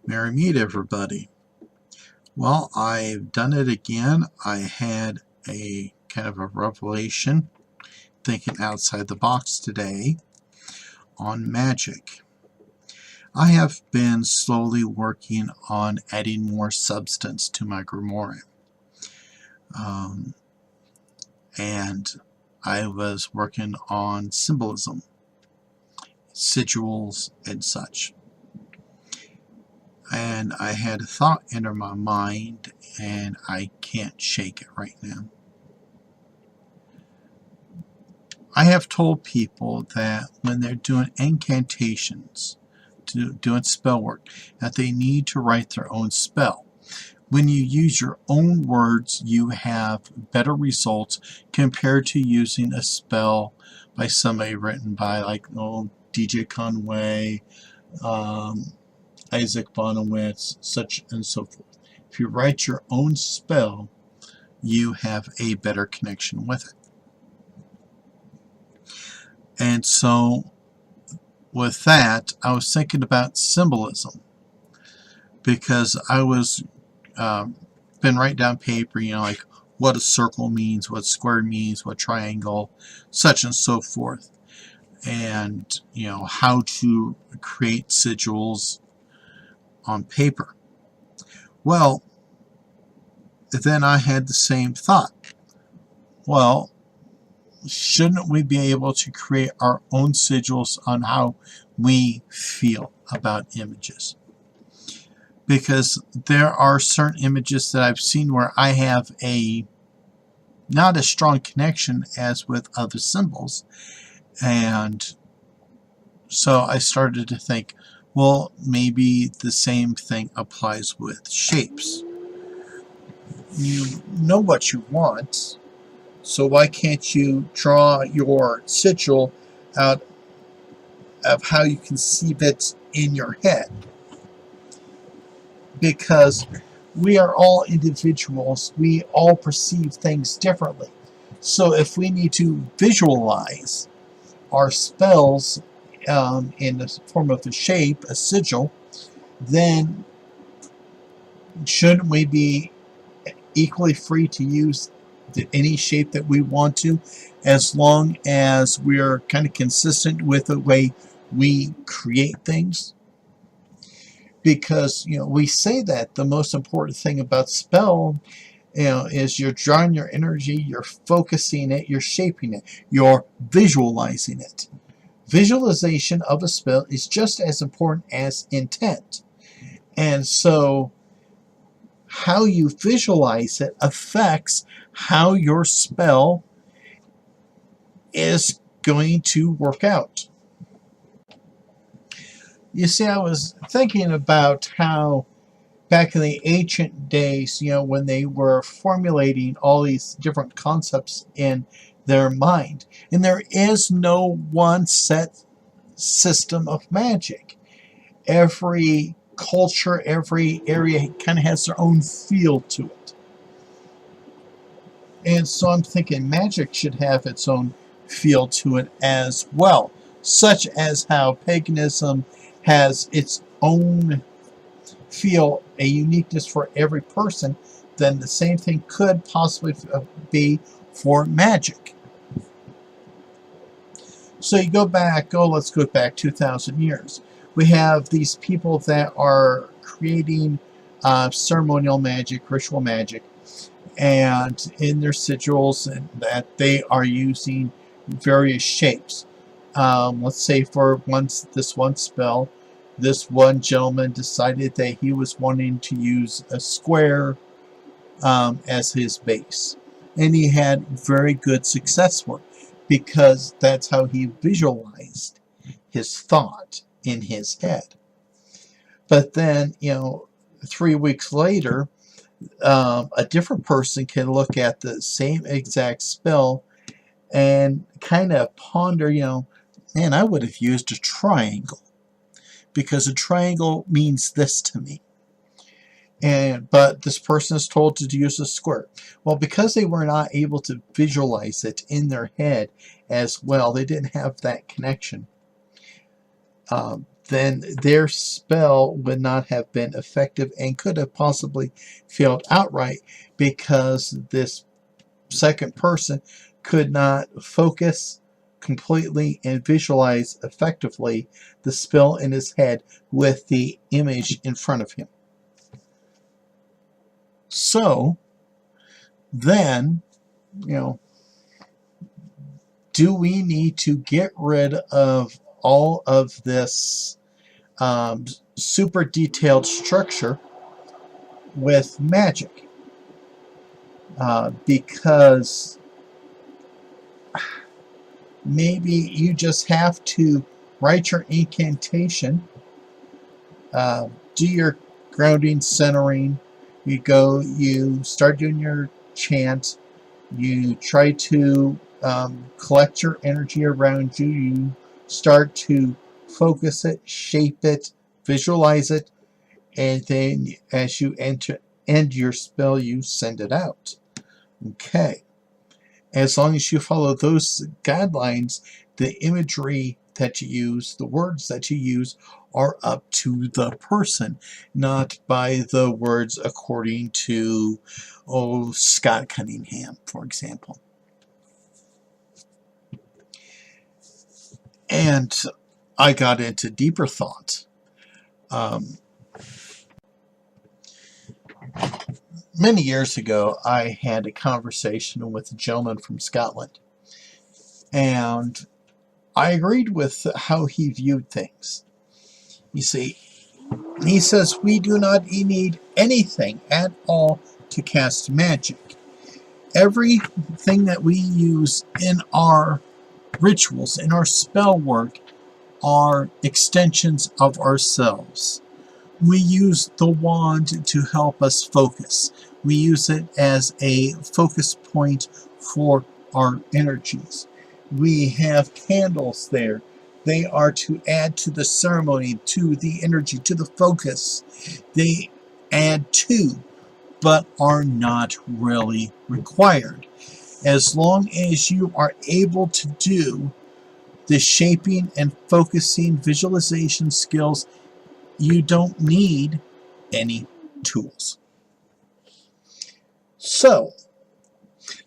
Merry meet everybody. Well, I've done it again. I had a kind of a revelation thinking outside the box today on Magick. I have been slowly working on adding more substance to my grimoire. And I was working on symbolism, sigils, and such. And I had a thought enter my mind, and I can't shake it right now. I have told people that when they're doing incantations, doing spell work, that they need to write their own spell. When you use your own words, you have better results compared to using a spell by somebody written by like DJ Conway, Isaac Bonowitz, such and so forth. If you write your own spell, you have a better connection with it. And so with that, I was thinking about symbolism, because I was been writing down paper, like what a circle means, what square means, what triangle, such and so forth, and how to create sigils on paper. Well, then I had the same thought. Well, shouldn't we be able to create our own sigils on how we feel about images? Because there are certain images that I've seen where I have not a strong connection as with other symbols. And so I started to think, well, maybe the same thing applies with shapes. You know what you want, so why can't you draw your sigil out of how you conceive it in your head? Because we are all individuals, we all perceive things differently. So if we need to visualize our spells in the form of a shape, a sigil, then shouldn't we be equally free to use any shape that we want to, as long as we're kind of consistent with the way we create things? Because we say that the most important thing about spell is you're drawing your energy, you're focusing it, you're shaping it, you're visualizing it. Visualization of a spell is just as important as intent. And so how you visualize it affects how your spell is going to work out. You see, I was thinking about how back in the ancient days, when they were formulating all these different concepts in their mind, and there is no one set system of magic. Every culture, every area kind of has their own feel to it. And so I'm thinking magic should have its own feel to it as well, such as how paganism has its own feel, a uniqueness for every person. Then the same thing could possibly be for magic. So you go back, let's go back 2,000 years. We have these people that are creating ceremonial magic, ritual magic, and in their sigils, and that they are using various shapes. Let's say for this one spell, this one gentleman decided that he was wanting to use a square as his base. And he had very good success for it, because that's how he visualized his thought in his head. But then, 3 weeks later, a different person can look at the same exact spell and kind of ponder, man, I would have used a triangle, because a triangle means this to me. But this person is told to use a square. Well, because they were not able to visualize it in their head as well, they didn't have that connection. then their spell would not have been effective and could have possibly failed outright because this second person could not focus completely and visualize effectively the spell in his head with the image in front of him. So then, do we need to get rid of all of this super detailed structure with magic? Because maybe you just have to write your incantation, do your grounding, centering, you start doing your chant, you try to collect your energy around you, you start to focus it, shape it, visualize it, and then as you end your spell, you send it out. Okay. As long as you follow those guidelines, the imagery that you use, the words that you use, are up to the person, not by the words according to, Scott Cunningham, for example. And I got into deeper thought. Many years ago, I had a conversation with a gentleman from Scotland, and I agreed with how he viewed things. You see, he says we do not need anything at all to cast magic. Everything that we use in our rituals, in our spell work, are extensions of ourselves. We use the wand to help us focus. We use it as a focus point for our energies. We have candles there. They are to add to the ceremony, to the energy, to the focus. They add to, but are not really required. As long as you are able to do the shaping and focusing visualization skills, you don't need any tools. So,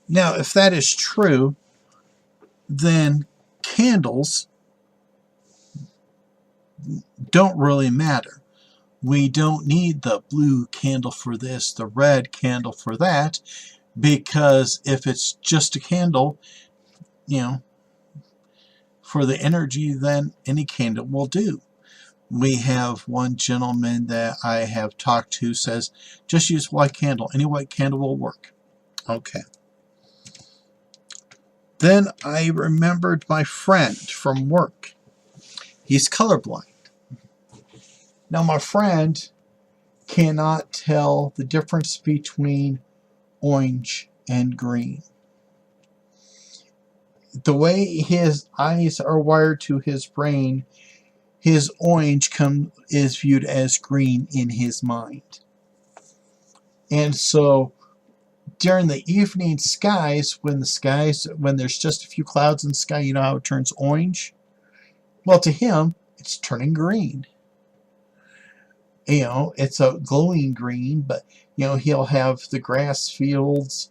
now if that is true, then candles don't really matter. We don't need the blue candle for this, the red candle for that, because if it's just a candle, for the energy, then any candle will do. We have one gentleman that I have talked to says, just use white candle. Any white candle will work. Okay. Then I remembered my friend from work. He's colorblind. Now my friend cannot tell the difference between orange and green. The way his eyes are wired to his brain, his orange is viewed as green in his mind. And so during the evening skies, when there's just a few clouds in the sky, you know how it turns orange? Well, to him, it's turning green. It's a glowing green, but he'll have the grass fields,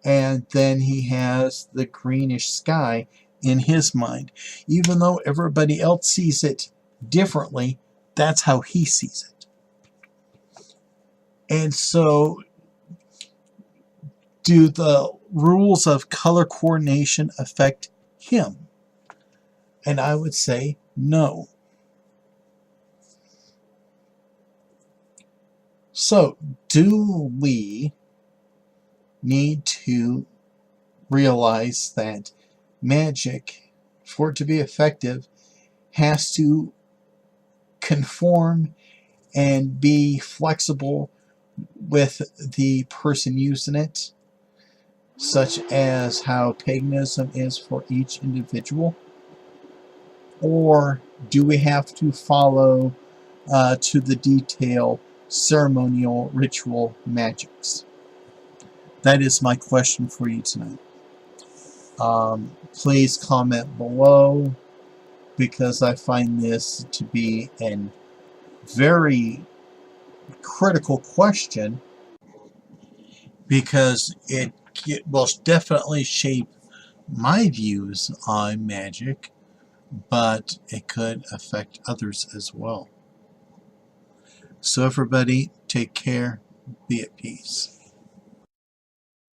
and then he has the greenish sky in his mind. Even though everybody else sees it differently, that's how he sees it. And so, do the rules of color coordination affect him? And I would say no. So, do we need to realize that magic, for it to be effective, has to conform and be flexible with the person using it, such as how paganism is for each individual? Or do we have to follow to the detail ceremonial ritual magics? That is my question for you tonight. Please comment below. because I find this to be a very critical question, because it will definitely shape my views on magic, but it could affect others as well. So everybody, take care, be at peace.